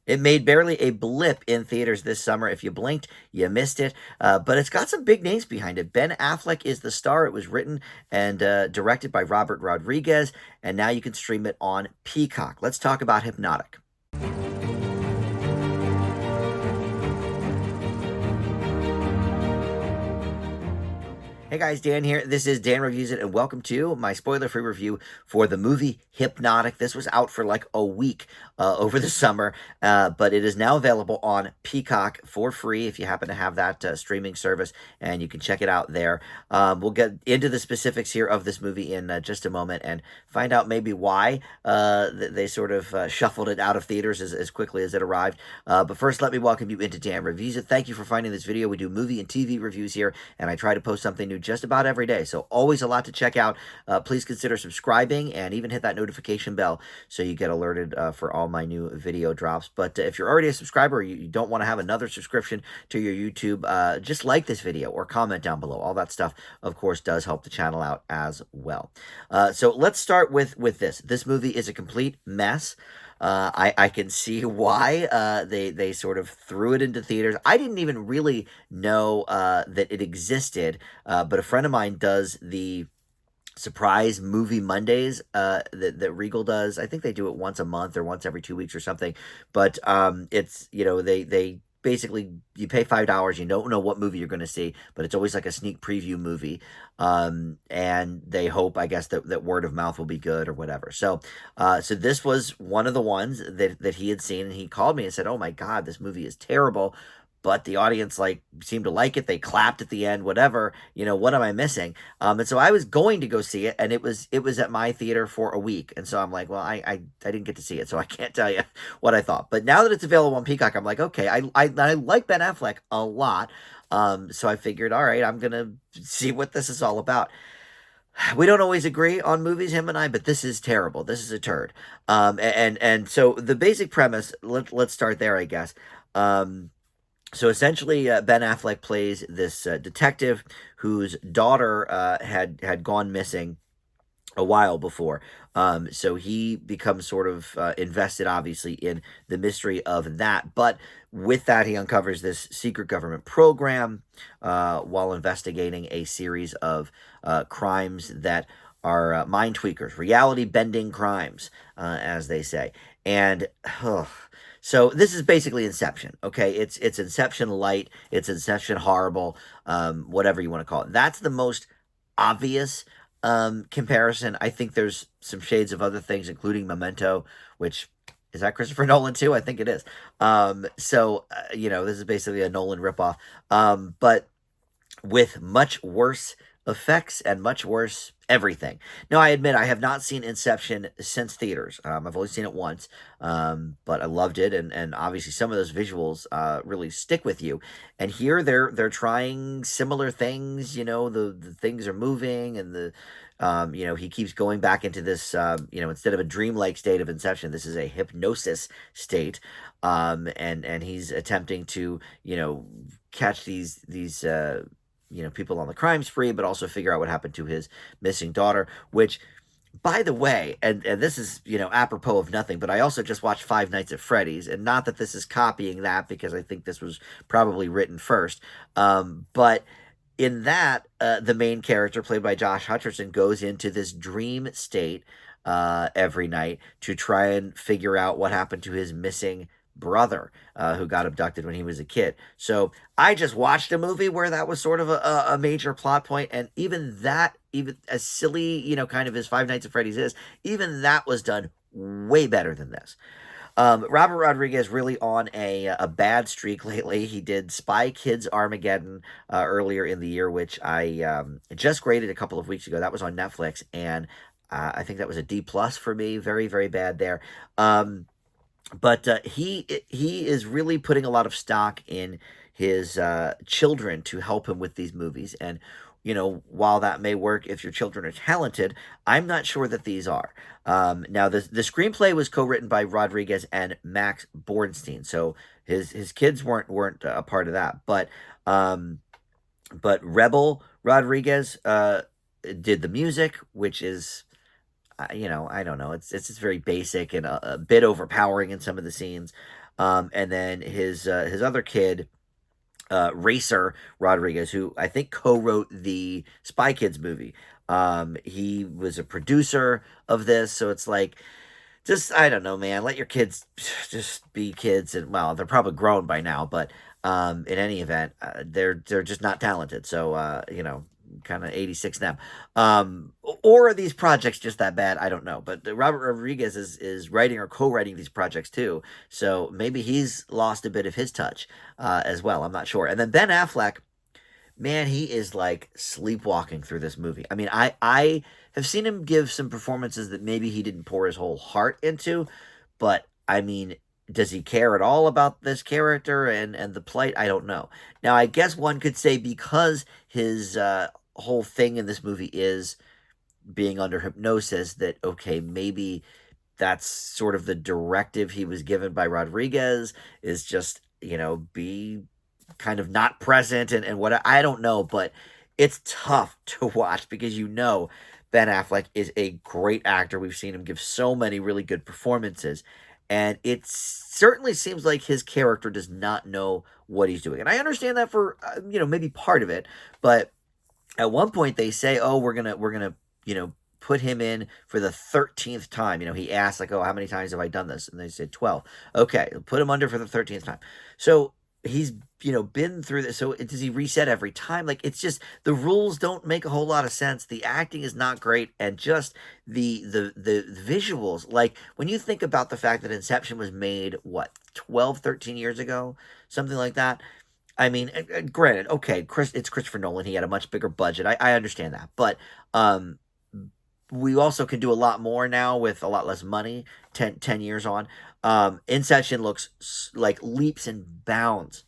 It made barely a blip in theaters this summer. If you blinked, you missed it. But it's got some big names behind it. Ben Affleck is the star. It was written and directed by Robert Rodriguez, and now you can stream it on Peacock. Let's talk about Hypnotic. Hey guys, Dan here. This is Dan Reviews It, and welcome to my spoiler-free review for the movie Hypnotic. This was out for like a week over the summer, but it is now available on Peacock for free if you happen to have that streaming service, and you can check it out there. We'll get into the specifics here of this movie in just a moment and find out maybe why they sort of shuffled it out of theaters as quickly as it arrived. But first, let me welcome you into Dan Reviews It. Thank you for finding this video. We do movie and TV reviews here, and I try to post something new just about every day. So always a lot to check out. Please consider subscribing and even hit that notification bell so you get alerted for all my new video drops. But if you're already a subscriber or you don't want to have another subscription to your YouTube, just like this video or comment down below. All that stuff, of course, does help the channel out as well. So let's start with this. This movie is a complete mess. I can see why they sort of threw it into theaters. I didn't even really know that it existed, but a friend of mine does the surprise movie Mondays that Regal does. I think they do it once a month or once every 2 weeks or something. But it's, they basically, you pay $5, you don't know what movie you're going to see, but it's always like a sneak preview movie. And they hope, I guess, that word of mouth will be good or whatever. So this was one of the ones that he had seen, and he called me and said, "Oh my God, this movie is terrible." But the audience seemed to like it. They clapped at the end, whatever. What am I missing? And so I was going to go see it, and it was at my theater for a week. And so I'm like, well, I didn't get to see it, so I can't tell you what I thought. But now that it's available on Peacock, I'm like, okay, I like Ben Affleck a lot. So I figured, all right, I'm gonna see what this is all about. We don't always agree on movies, him and I, but this is terrible. This is a turd. And so the basic premise. Let's start there, I guess. So essentially, Ben Affleck plays this detective whose daughter had gone missing a while before. So he becomes sort of invested, obviously, in the mystery of that. But with that, he uncovers this secret government program while investigating a series of crimes that are mind tweakers, reality bending crimes, as they say. And so this is basically Inception, okay? It's Inception light, it's Inception horrible, whatever you want to call it. That's the most obvious comparison. I think there's some shades of other things, including Memento, which is that Christopher Nolan too? I think it is. This is basically a Nolan ripoff, but with much worse effects and much worse everything. Now, I admit I have not seen Inception since theaters. I've only seen it once, but I loved it, and obviously some of those visuals really stick with you. And here they're trying similar things. The things are moving, and he keeps going back into this. Instead of a dreamlike state of Inception, this is a hypnosis state, and he's attempting to catch these people on the crime spree, but also figure out what happened to his missing daughter, which, by the way, and this is, apropos of nothing, but I also just watched Five Nights at Freddy's, and not that this is copying that, because I think this was probably written first, but in that, the main character, played by Josh Hutcherson, goes into this dream state every night to try and figure out what happened to his missing brother who got abducted when he was a kid. So I just watched a movie where that was sort of a major plot point, and even that, even as silly, kind of as Five Nights at Freddy's is, even that was done way better than this. Robert Rodriguez really on a bad streak lately. He did Spy Kids Armageddon earlier in the year, which I just graded a couple of weeks ago. That was on Netflix, and I think that was a D plus for me. Very, very bad there. But he is really putting a lot of stock in his children to help him with these movies. And while that may work if your children are talented, I'm not sure that these are. Now, the screenplay was co-written by Rodriguez and Max Bornstein, so his kids weren't a part of that. But Rebel Rodriguez did the music, which is I don't know. It's just very basic and a bit overpowering in some of the scenes. And then his other kid, Racer Rodriguez, who I think co-wrote the Spy Kids movie. He was a producer of this, so it's like, just, I don't know, man. Let your kids just be kids, and well, they're probably grown by now, but in any event, they're just not talented. So kind of 86 now. Or are these projects just that bad? I don't know. But Robert Rodriguez is writing or co-writing these projects too, so maybe he's lost a bit of his touch as well. I'm not sure. And then Ben Affleck, man, he is like sleepwalking through this movie. I mean, I have seen him give some performances that maybe he didn't pour his whole heart into, but I mean, does he care at all about this character and the plight? I don't know. Now, I guess one could say because his whole thing in this movie is being under hypnosis, that okay, maybe that's sort of the directive he was given by Rodriguez, is just, be kind of not present, and what, I don't know, but it's tough to watch because Ben Affleck is a great actor. We've seen him give so many really good performances, and it certainly seems like his character does not know what he's doing. And I understand that for maybe part of it, but at one point they say, "Oh, we're gonna put him in for the 13th time." He asked like, "Oh, how many times have I done this?" And they said 12. Okay, put him under for the 13th time. So he's been through this. So does he reset every time? Like, it's just, the rules don't make a whole lot of sense. The acting is not great, and just the visuals. Like, when you think about the fact that Inception was made what, 12, 13 years ago, something like that. I mean, granted, okay, it's Christopher Nolan. He had a much bigger budget. I understand that, but um, we also can do a lot more now with a lot less money. 10 years on, Inception looks like leaps and bounds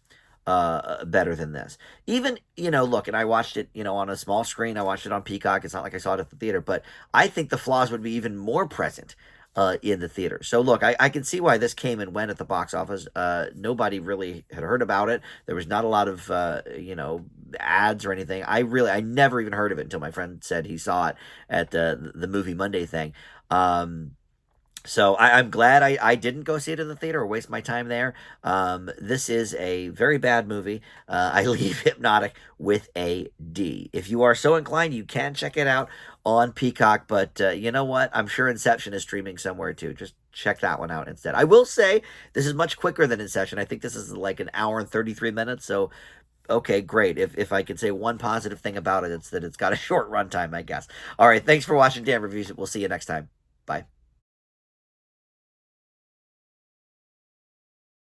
better than this. Even, look, and I watched it, on a small screen. I watched it on Peacock. It's not like I saw it at the theater, but I think the flaws would be even more present in the theater. So look, I can see why this came and went at the box office. Nobody really had heard about it. There was not a lot of ads or anything. I never even heard of it until my friend said he saw it at the Movie Monday thing. So I'm glad I didn't go see it in the theater or waste my time there. This is a very bad movie. I leave Hypnotic with a D. If you are so inclined, you can check it out on Peacock. But you know what? I'm sure Inception is streaming somewhere too. Just check that one out instead. I will say this is much quicker than Inception. I think this is like an hour and 33 minutes. So okay, great. If I could say one positive thing about it, it's that it's got a short runtime, I guess. All right, thanks for watching Dan Reviews It. We'll see you next time. Bye.